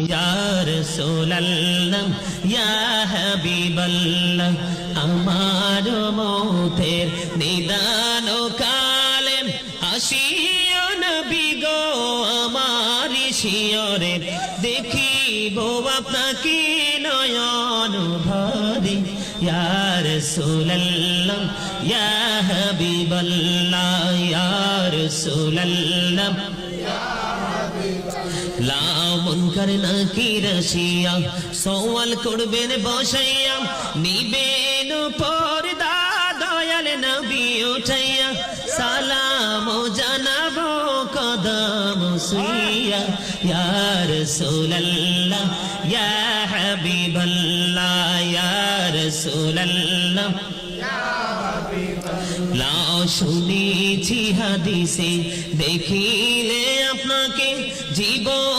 ইয়া রাসূলুল্লাহ ইয়া হাবিবাল্লাহ আমার মৌতের নিদান কালে আসিও নবী গো আমার শিয়রে দেখিব আপনাকে নয়ন ভরে ইয়া রাসূলুল্লাহ ইয়া হাবিবাল্লাহ ইয়া রাসূলুল্লাহ লা মুনকার নাকির আসিয়া সওয়াল করবেন বসাইয়া নিবেন পর্দা দয়াল নবী উঠাইয়া সালাম জানাবো কদম সুইয়া ইয়া রাসূলুল্লাহ ইয়া হাবিবাল্লাহ ইয়া রাসূলুল্লাহ লা শুনেছি হাদিসে দেখিলে আপনাকে জীবন